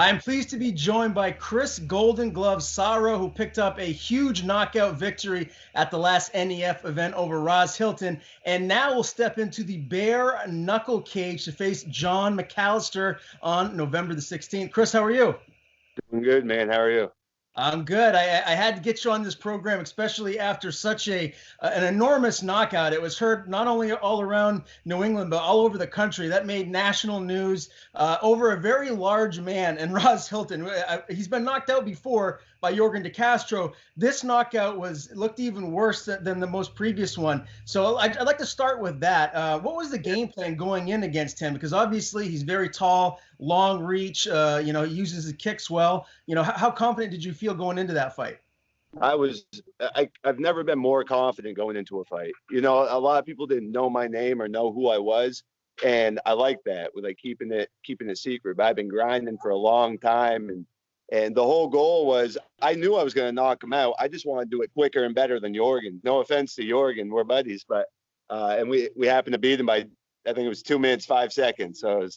I'm pleased to be joined by Chris Golden Glove Sarro, who picked up a huge knockout victory at the last NEF event over Ras Hylton, and now will step into the bare knuckle cage to face John McCallister on November the 16th. Chris, how are you? Doing good, man. How are you? I'm good. I had to get you on this program, especially after such an enormous knockout. It was heard not only all around New England, but all over the country. That made national news over a very large man, and Ras Hylton. He's been knocked out before by Yorgan De Castro. This knockout looked even worse than the most previous one. So I'd like to start with that. What was the game plan going in against him? Because obviously he's very tall, long reach. He uses his kicks well. How confident did you feel going into that fight? I've never been more confident going into a fight. A lot of people didn't know my name or know who I was. And I like that, with like keeping it secret. But I've been grinding for a long time, and the whole goal was, I knew I was going to knock him out. I just want to do it quicker and better than Yorgan. No offense to Yorgan, we're buddies, but and we happened to beat him by, I think it was 2 minutes 5 seconds. So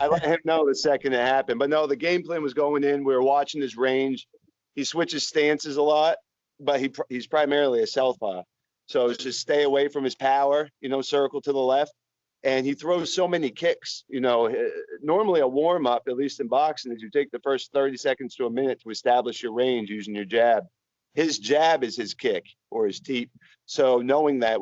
I let him know the second it happened. But no, the game plan was going in. We were watching his range. He switches stances a lot, but he's primarily a southpaw. So it's just stay away from his power. Circle to the left. And he throws so many kicks. Normally a warm-up, at least in boxing, is you take the first 30 seconds to a minute to establish your range using your jab. His jab is his kick or his teep. So knowing that,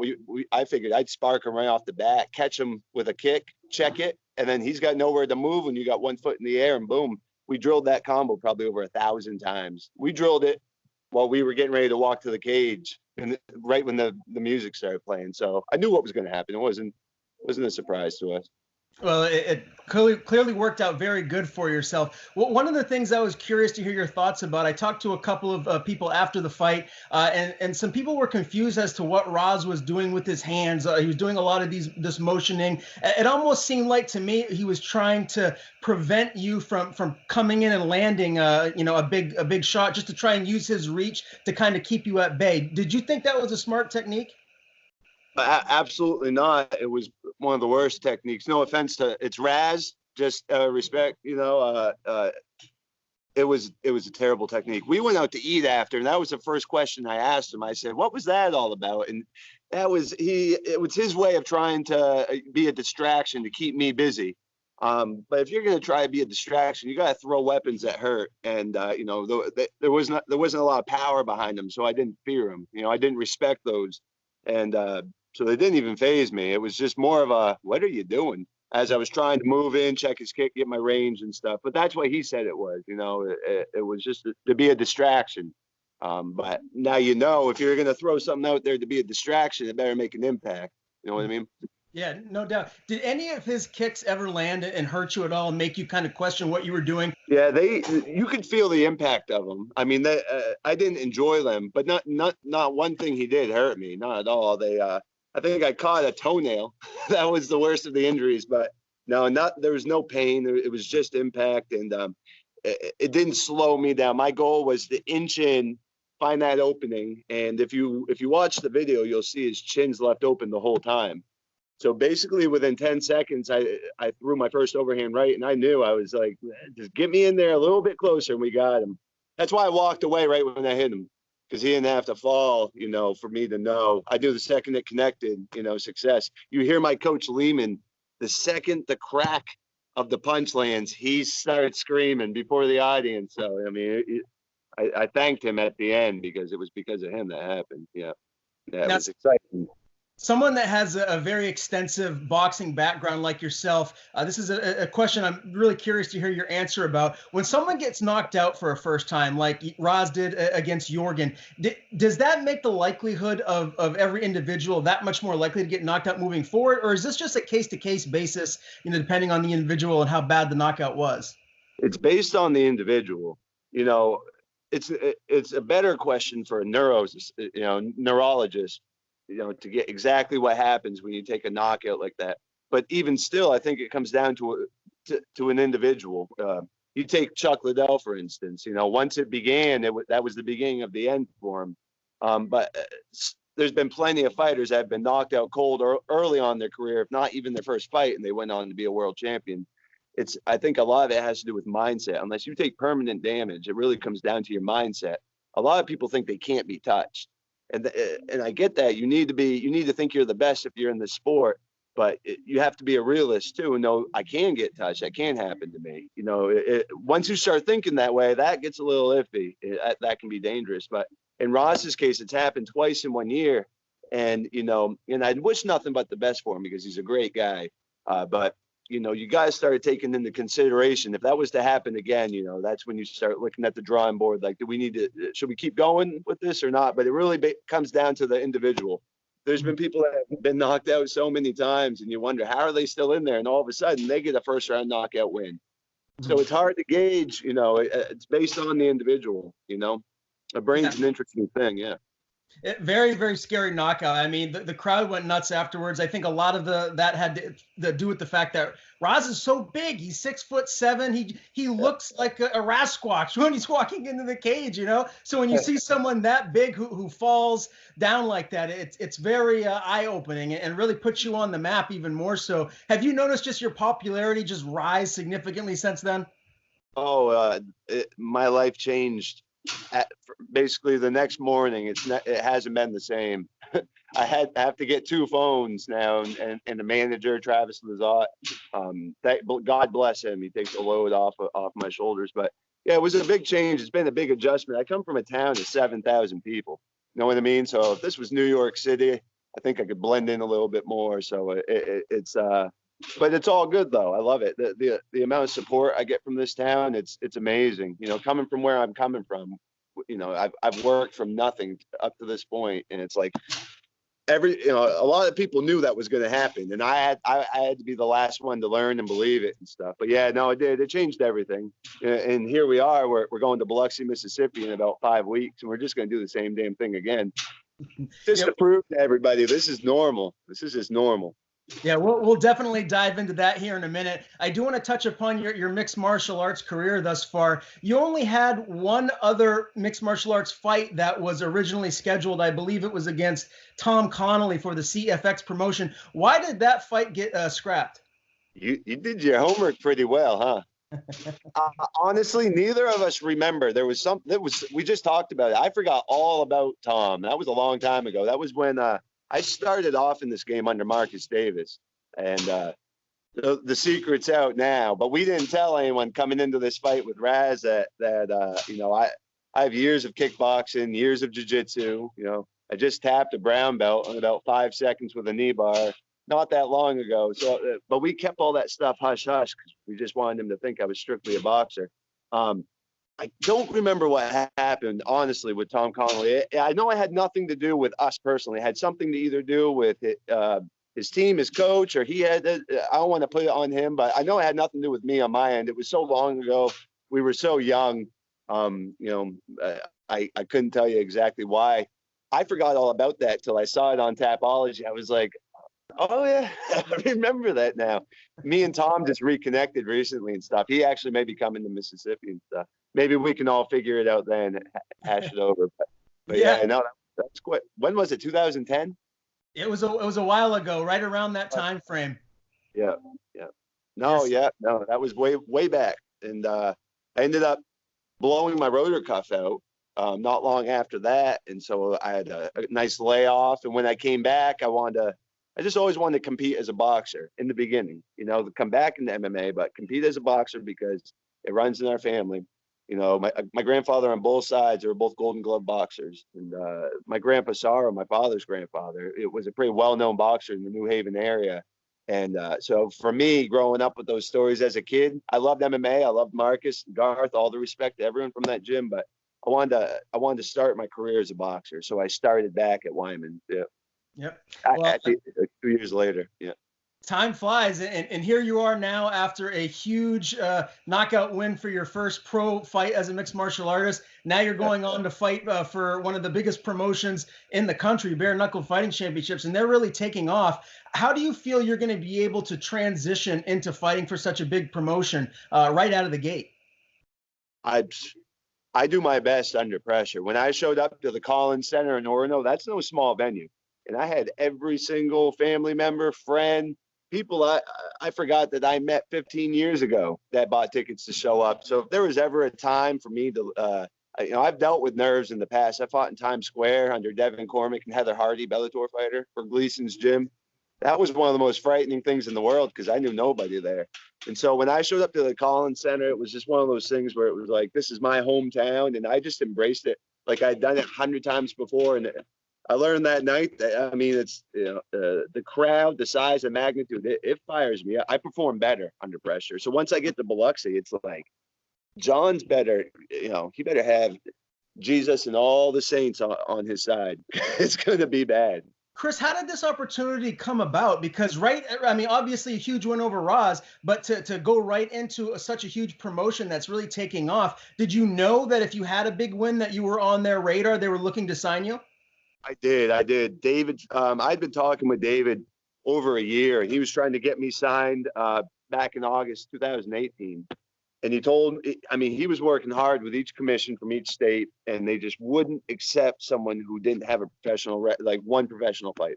I figured I'd spark him right off the bat, catch him with a kick, check it, and then he's got nowhere to move when you got 1 foot in the air, and boom. We drilled that combo probably over 1,000 times. We drilled it while we were getting ready to walk to the cage, and right when the music started playing. So I knew what was going to happen. It wasn't a surprise to us. Well, it clearly worked out very good for yourself. Well, one of the things I was curious to hear your thoughts about, I talked to a couple of people after the fight, and some people were confused as to what Ras was doing with his hands. He was doing a lot of this motioning. It almost seemed like to me he was trying to prevent you from coming in and landing, a big shot, just to try and use his reach to kind of keep you at bay. Did you think that was a smart technique? Absolutely not. It was one of the worst techniques. No offense to it's Raz, just respect. It was a terrible technique. We went out to eat after, and that was the first question I asked him. I said, "What was that all about?" And it was his way of trying to be a distraction to keep me busy. But if you're going to try to be a distraction, you got to throw weapons that hurt. And there wasn't a lot of power behind them, so I didn't fear them. I didn't respect those, and so they didn't even phase me. It was just more of a, what are you doing? As I was trying to move in, check his kick, get my range and stuff. But that's what he said it was. It was just to be a distraction. But now if you're going to throw something out there to be a distraction, it better make an impact. You know what I mean? Yeah, no doubt. Did any of his kicks ever land and hurt you at all and make you kind of question what you were doing? Yeah, you could feel the impact of them. I mean, I didn't enjoy them, but not one thing he did hurt me, not at all. I think I caught a toenail. That was the worst of the injuries, but no, there was no pain. It was just impact, and it didn't slow me down. My goal was to inch in, find that opening, and if you watch the video, you'll see his chin's left open the whole time. So basically, within 10 seconds, I threw my first overhand right, and I knew. I was like, just get me in there a little bit closer, and we got him. That's why I walked away right when I hit him, because he didn't have to fall, for me to know. I knew the second it connected, success. You hear my coach Lehman, the second the crack of the punch lands, he started screaming before the audience. So, I mean, I thanked him at the end, because it was because of him that happened. Yeah, it was exciting. Someone that has a very extensive boxing background like yourself, this is a question I'm really curious to hear your answer about. When someone gets knocked out for a first time, like Ras did against Yorgan, does that make the likelihood of every individual that much more likely to get knocked out moving forward? Or is this just a case-to-case basis, depending on the individual and how bad the knockout was? It's based on the individual. It's a better question for a neurologist, to get exactly what happens when you take a knockout like that. But even still, I think it comes down to an individual. You take Chuck Liddell, for instance. Once it began, that was the beginning of the end for him. But there's been plenty of fighters that have been knocked out cold or early on in their career, if not even their first fight, and they went on to be a world champion. I think a lot of it has to do with mindset. Unless you take permanent damage, it really comes down to your mindset. A lot of people think they can't be touched. And I get that. You need to think you're the best if you're in the sport, but you have to be a realist too and know I can get touched. That can happen to me. Once you start thinking that way, that gets a little iffy. That can be dangerous. But in Ross's case, it's happened twice in 1 year, and I wish nothing but the best for him because he's a great guy. But you guys started taking into consideration if that was to happen again, that's when you start looking at the drawing board. Like, should we keep going with this or not? But it really comes down to the individual. There's been people that have been knocked out so many times and you wonder, how are they still in there? And all of a sudden they get a first round knockout win. So it's hard to gauge, it's based on the individual, a brain's an interesting thing. Yeah. Very, very scary knockout. I mean, the crowd went nuts afterwards. I think a lot of that had to do with the fact that Ras is so big. He's 6'7". He looks like a RasQuatch when he's walking into the cage, So when you see someone that big who falls down like that, it's very eye-opening and really puts you on the map even more so. Have you noticed just your popularity just rise significantly since then? Oh, my life changed. Basically the next morning. It hasn't been the same. I have to get 2 phones now, and the manager, Travis Lazat, God bless him, he takes a load off my shoulders. But yeah, it was a big change. It's been a big adjustment. I come from a town of 7,000 people, you know what I mean? So if this was New York City, I think I could blend in a little bit more. So it's but it's all good though. I love it. The amount of support I get from this town, it's amazing. Coming from where I'm coming from, I've worked from nothing up to this point, and it's like a lot of people knew that was going to happen, and I had to be the last one to learn and believe it and stuff. But yeah, no, it did. It changed everything. And here we are. We're going to Biloxi, Mississippi in about 5 weeks, and we're just going to do the same damn thing again, just to prove to everybody this is normal. This is just normal. Yeah, we'll definitely dive into that here in a minute. I do want to touch upon your mixed martial arts career thus far. You only had one other mixed martial arts fight that was originally scheduled. I believe it was against Tom Connolly for the CFX promotion. Why did that fight get scrapped? You did your homework pretty well, huh? Honestly, neither of us remember. There was something we just talked about it. I forgot all about Tom. That was a long time ago. That was when I started off in this game under Marcus Davis, and the secret's out now. But we didn't tell anyone coming into this fight with Ras that I have years of kickboxing, years of jiu-jitsu. I just tapped a brown belt in about 5 seconds with a knee bar not that long ago. So, but we kept all that stuff hush hush because we just wanted him to think I was strictly a boxer. I don't remember what happened, honestly, with Tom Connolly. I know it had nothing to do with us personally. It had something to either do with his team, his coach, or he had. I don't want to put it on him, but I know it had nothing to do with me on my end. It was so long ago. We were so young. I couldn't tell you exactly why. I forgot all about that till I saw it on Tapology. I was like, oh yeah, I remember that now. Me and Tom just reconnected recently and stuff. He actually may be coming to Mississippi and stuff. Maybe we can all figure it out then, hash it over. But yeah, no, that's quite. When was it? 2010? It was a while ago, right around that time frame. Yeah. No, that was way back, and I ended up blowing my rotor cuff out not long after that, and so I had a nice layoff. And when I came back, I just always wanted to compete as a boxer in the beginning, to come back into MMA, but compete as a boxer because it runs in our family. My grandfather on both sides are both Golden Glove boxers. And my grandpa Sarro, my father's grandfather, it was a pretty well-known boxer in the New Haven area. And so for me, growing up with those stories as a kid, I loved MMA. I loved Marcus, Garth, all the respect to everyone from that gym. But I wanted to start my career as a boxer. So I started back at Wyman. Yeah. Yep. Well, 2 years later. Yeah. Time flies, and here you are now after a huge knockout win for your first pro fight as a mixed martial artist. Now you're going on to fight for one of the biggest promotions in the country, Bare Knuckle Fighting Championships, and they're really taking off. How do you feel you're going to be able to transition into fighting for such a big promotion right out of the gate? I do my best under pressure. When I showed up to the Collins Center in Orono, that's no small venue. And I had every single family member, friend, people I forgot that I met 15 years ago that bought tickets to show up. So if there was ever a time for me to, I've dealt with nerves in the past. I fought in Times Square under Devin Cormick and Heather Hardy, Bellator fighter, for Gleason's gym. That was one of the most frightening things in the world because I knew nobody there. And so when I showed up to the Collins Center, it was just one of those things where it was like, this is my hometown. And I just embraced it like I'd done it 100 times before. And I learned that night that, I mean, it's, the crowd, the size and magnitude, it fires me. I perform better under pressure. So once I get to Biloxi, it's like, John's better, he better have Jesus and all the saints on his side. It's going to be bad. Chris, how did this opportunity come about? Because, obviously a huge win over Ras, but to go right into such a huge promotion that's really taking off, did you know that if you had a big win that you were on their radar, they were looking to sign you? I did. David, I'd been talking with David over a year, and he was trying to get me signed back in August 2018. And he was working hard with each commission from each state, and they just wouldn't accept someone who didn't have a one professional fight.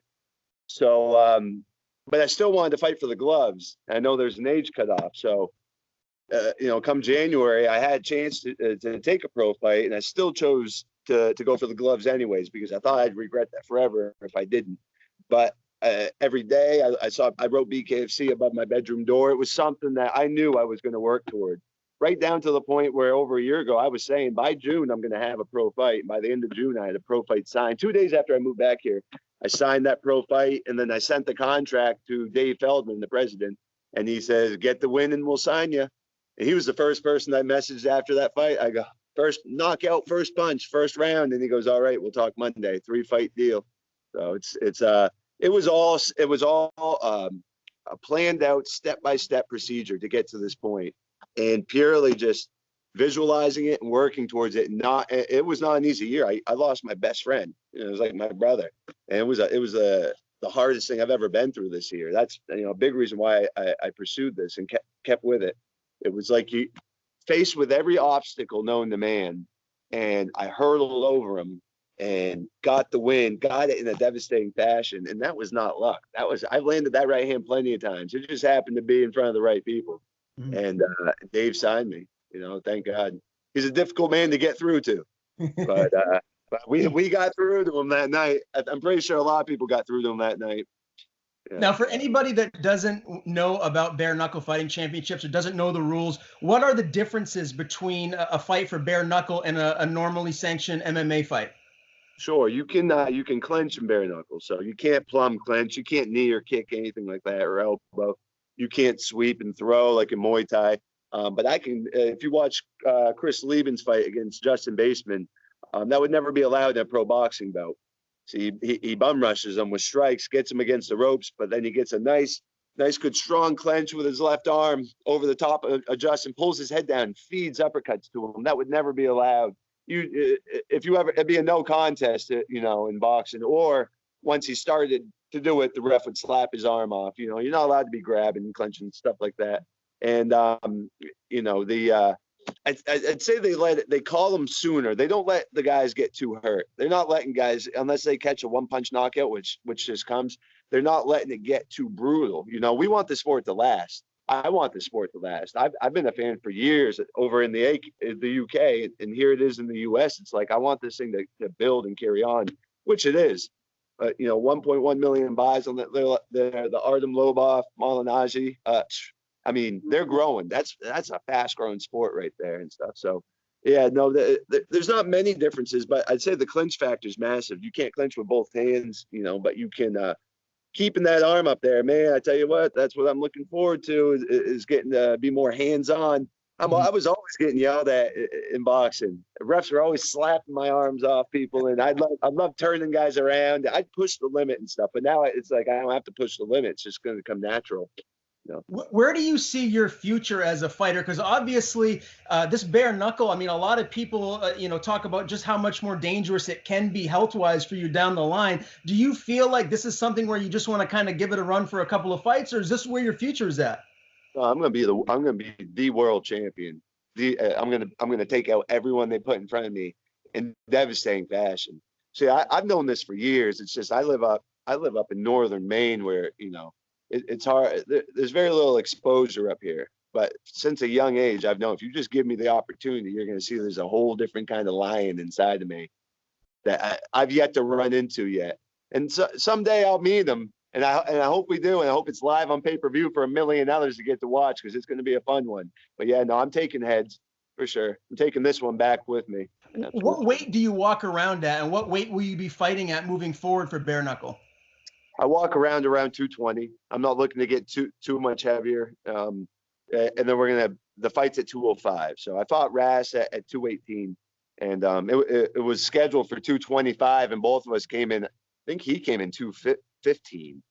So, but I still wanted to fight for the gloves. I know there's an age cutoff. So, come January, I had a chance to take a pro fight, and I still chose to go for the gloves anyways, because I thought I'd regret that forever if I didn't. But every day I wrote BKFC above my bedroom door. It was something that I knew I was going to work toward. Right down to the point where over a year ago, I was saying by June, I'm going to have a pro fight. By the end of June, I had a pro fight signed. 2 days after I moved back here, I signed that pro fight. And then I sent the contract to Dave Feldman, the president. And he says, get the win and we'll sign you. And he was the first person I messaged after that fight. I go, first knockout, first punch, first round. And he goes, all right, we'll talk Monday, 3-fight deal. So it was all a planned out step-by-step procedure to get to this point. And purely just visualizing it and working towards it. It was not an easy year. I lost my best friend. It was like my brother, and it was the hardest thing I've ever been through this year. That's a big reason why I pursued this and kept with it. It was like you faced with every obstacle known to man, and I hurdled over them and got the win, got it in a devastating fashion. And that was not luck. I've landed that right hand plenty of times. It just happened to be in front of the right people. And Dave signed me, thank God. He's a difficult man to get through to, but we got through to him that night. I'm pretty sure a lot of people got through to him that night. Yeah. Now, for anybody that doesn't know about Bare Knuckle Fighting Championships or doesn't know the rules, what are the differences between a fight for bare knuckle and a normally sanctioned MMA fight? Sure, you can clinch in bare knuckle, so you can't plumb clinch, you can't knee or kick anything like that or elbow. You can't sweep and throw like in Muay Thai. But I can, if you watch Chris Lieben's fight against Justin Baseman, that would never be allowed in a pro boxing bout. See, he bum rushes him with strikes, gets him against the ropes, but then he gets a nice, good, strong clench with his left arm over the top of Justin, pulls his head down, feeds uppercuts to him. That would never be allowed. It'd be a no contest, in boxing, or once he started to do it, the ref would slap his arm off. You're not allowed to be grabbing and clenching stuff like that. And I'd say they call them sooner. They don't let the guys get too hurt. They're not letting guys, unless they catch a one-punch knockout, which just comes. They're not letting it get too brutal. We want the sport to last. I want the sport to last. I've been a fan for years over in the UK, and here it is in the US. It's like I want this thing to build and carry on, which it is. But 1.1 million buys on the Artem Lobov, Malinaji. They're growing. That's a fast growing sport right there and stuff. So yeah, no, there's not many differences, but I'd say the clinch factor is massive. You can't clinch with both hands, but you can keeping that arm up there, man. I tell you what, that's what I'm looking forward to is getting to be more hands on. I was always getting yelled at in boxing. Refs were always slapping my arms off people, and I love turning guys around. I'd push the limit and stuff, but now it's like I don't have to push the limit. It's just going to come natural. Where do you see your future as a fighter? Because obviously, this bare knuckle, a lot of people, talk about just how much more dangerous it can be health-wise for you down the line. Do you feel like this is something where you just want to kind of give it a run for a couple of fights, or is this where your future is at? I'm gonna be the world champion. I'm gonna take out everyone they put in front of me in devastating fashion. See, I've known this for years. It's just I live up in northern Maine where it's hard. There's very little exposure up here. But since a young age, I've known if you just give me the opportunity, you're going to see there's a whole different kind of lion inside of me that I've yet to run into yet. And so, someday I'll meet him, and I hope we do, and I hope it's live on pay-per-view for $1 million to get to watch, because it's going to be a fun one. But yeah, no, I'm taking heads for sure. I'm taking this one back with me. Absolutely. What weight do you walk around at, and what weight will you be fighting at moving forward for bare knuckle? I walk around 220. I'm not looking to get too much heavier. And then we're gonna the fight's at 205. So I fought Ras at 218, and it was scheduled for 225, and both of us came in. I think he came in 215.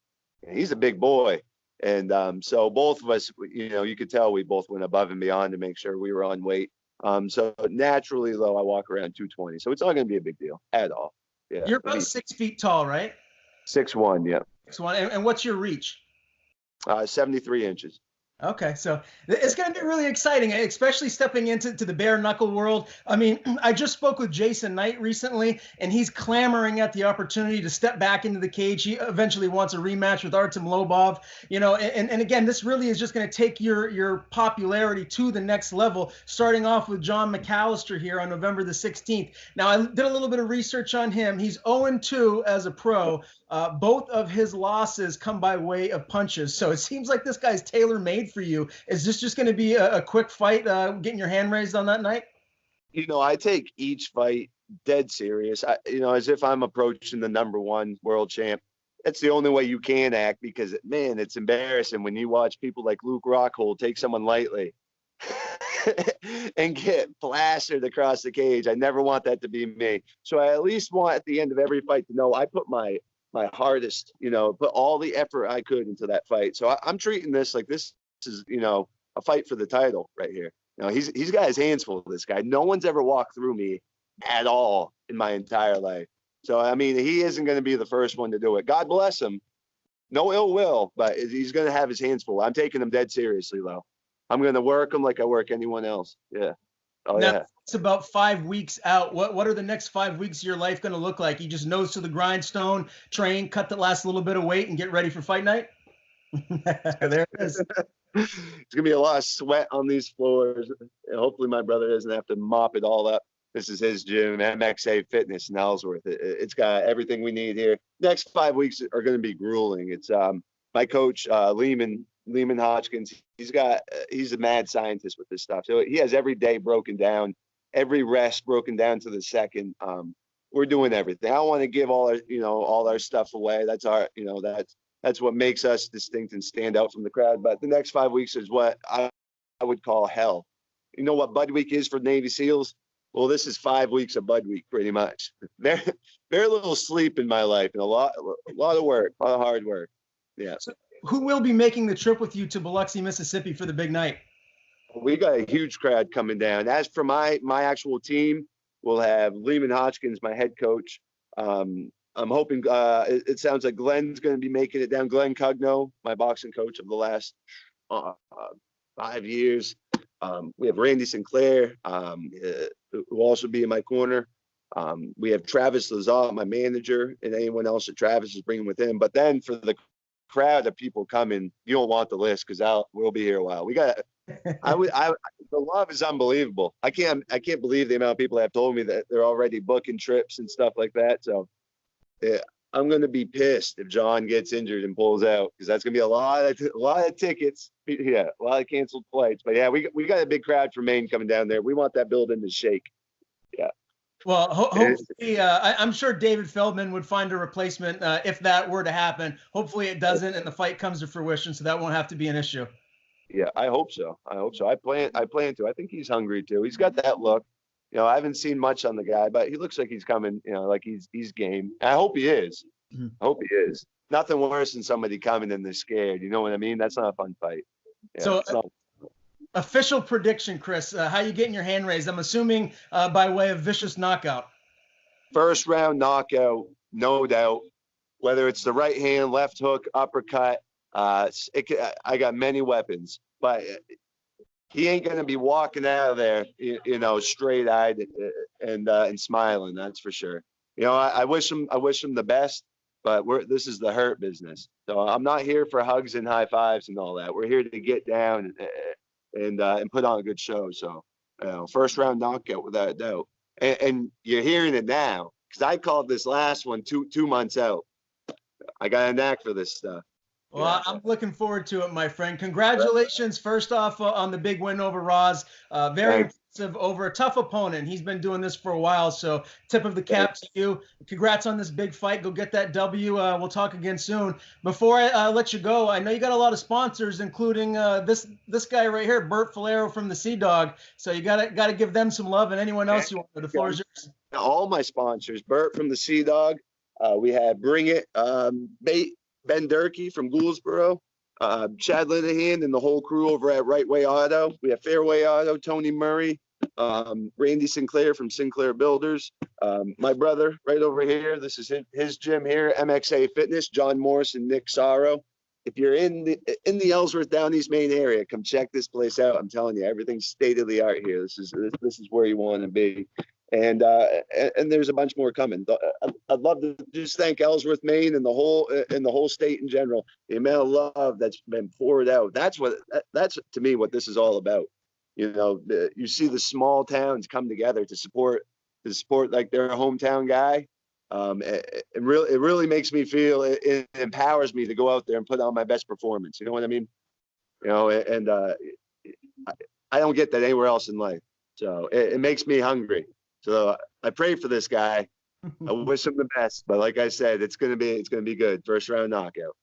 And he's a big boy, and so both of us, you could tell we both went above and beyond to make sure we were on weight. So naturally, though, I walk around 220, so it's not gonna be a big deal at all. Yeah, you're about 6 feet tall, right? 6'1", yeah. 6'1", and what's your reach? 73 inches. Okay, so it's going to be really exciting, especially stepping into the bare knuckle world. I mean, I just spoke with Jason Knight recently, and he's clamoring at the opportunity to step back into the cage. He eventually wants a rematch with Artem Lobov. And again, this really is just going to take your popularity to the next level, starting off with John McCallister here on November the 16th. Now, I did a little bit of research on him. He's 0-2 as a pro. Both of his losses come by way of punches. So it seems like this guy's tailor-made for you. Is this just going to be a quick fight, getting your hand raised on that night? I take each fight dead serious. As if I'm approaching the #1 world champ. That's the only way you can act, because, man, it's embarrassing when you watch people like Luke Rockhold take someone lightly and get plastered across the cage. I never want that to be me. So I at least want at the end of every fight to know I put my hardest, put all the effort I could into that fight. So I'm treating this like this is, a fight for the title right here. He's got his hands full, this guy. No one's ever walked through me at all in my entire life. So, I mean, he isn't going to be the first one to do it. God bless him. No ill will, but he's going to have his hands full. I'm taking him dead seriously, though. I'm going to work him like I work anyone else. Yeah. Oh, now, yeah. It's about 5 weeks out. What are the next 5 weeks of your life going to look like? You just nose to the grindstone, train, cut the last little bit of weight, and get ready for fight night? There it is. It's going to be a lot of sweat on these floors. And hopefully my brother doesn't have to mop it all up. This is his gym, MXA Fitness in Ellsworth. It's got everything we need here. Next 5 weeks are going to be grueling. It's my coach, Lehman Hodgkins. He's a mad scientist with this stuff. So he has every day broken down, every rest broken down to the second. We're doing everything. I don't want to give all our stuff away. That's that's what makes us distinct and stand out from the crowd. But the next 5 weeks is what I would call hell. You know what Bud Week is for Navy SEALs? Well, this is 5 weeks of Bud Week, pretty much. Very little sleep in my life, and a lot of work, a lot of hard work. Yeah. So who will be making the trip with you to Biloxi, Mississippi for the big night? We got a huge crowd coming down. As for my actual team, we'll have Lehman Hodgkins, my head coach. I'm hoping it sounds like Glenn's going to be making it down. Glenn Cugno, my boxing coach of the last 5 years. We have Randy Sinclair, who will also be in my corner. We have Travis Lazar, my manager, and anyone else that Travis is bringing with him. But then for the crowd of people coming, you don't want the list, because we'll be here a while. We got. The love is unbelievable. I can't believe the amount of people that have told me that they're already booking trips and stuff like that. So. Yeah, I'm going to be pissed if John gets injured and pulls out, because that's going to be a lot of tickets. Yeah, a lot of canceled flights. But yeah, we got a big crowd from Maine coming down there. We want that building to shake. Yeah. Well, hopefully, I'm sure David Feldman would find a replacement if that were to happen. Hopefully it doesn't, and the fight comes to fruition, so that won't have to be an issue. Yeah, I hope so. I plan to. I think he's hungry too. He's got that look. I haven't seen much on the guy, but he looks like he's coming, like he's game. I hope he is. Mm-hmm. I hope he is. Nothing worse than somebody coming and they're scared. You know what I mean? That's not a fun fight. Yeah, so, official prediction, Chris, how you getting your hand raised? I'm assuming by way of vicious knockout. First round knockout, no doubt. Whether it's the right hand, left hook, uppercut, I got many weapons, but he ain't going to be walking out of there, straight-eyed and smiling. That's for sure. I wish him the best. but this is the hurt business. So I'm not here for hugs and high fives and all that. We're here to get down and put on a good show. So, first round knockout without a doubt. And you're hearing it now because I called this last one two months out. I got a knack for this stuff. Well, yeah. I'm looking forward to it, my friend. Congratulations, first off, on the big win over Ras. Very impressive over a tough opponent. He's been doing this for a while, so tip of the cap to you. Congrats on this big fight. Go get that W. We'll talk again soon. Before I let you go, I know you got a lot of sponsors, including this guy right here, Bert Falero from the Sea Dog. So you gotta give them some love, and anyone else you want. The floor is yours. All my sponsors, Bert from the Sea Dog. We had Bring It, Ben Durkee from Gouldsboro, Chad Linehan and the whole crew over at Right Way Auto. We have Fairway Auto, Tony Murray, Randy Sinclair from Sinclair Builders. My brother right over here, this is his gym here, MXA Fitness, John Morris and Nick Sarro. If you're in the Ellsworth Down East Maine area, come check this place out. I'm telling you, everything's state of the art here. This is where you want to be. And there's a bunch more coming. I'd love to just thank Ellsworth, Maine, and the whole state in general. The amount of love that's been poured out. That's to me what this is all about. You see the small towns come together to support like their hometown guy. It really makes me feel. It empowers me to go out there and put on my best performance. You know what I mean? And I don't get that anywhere else in life. So it makes me hungry. So I pray for this guy. I wish him the best. But like I said, it's gonna be good. First round knockout.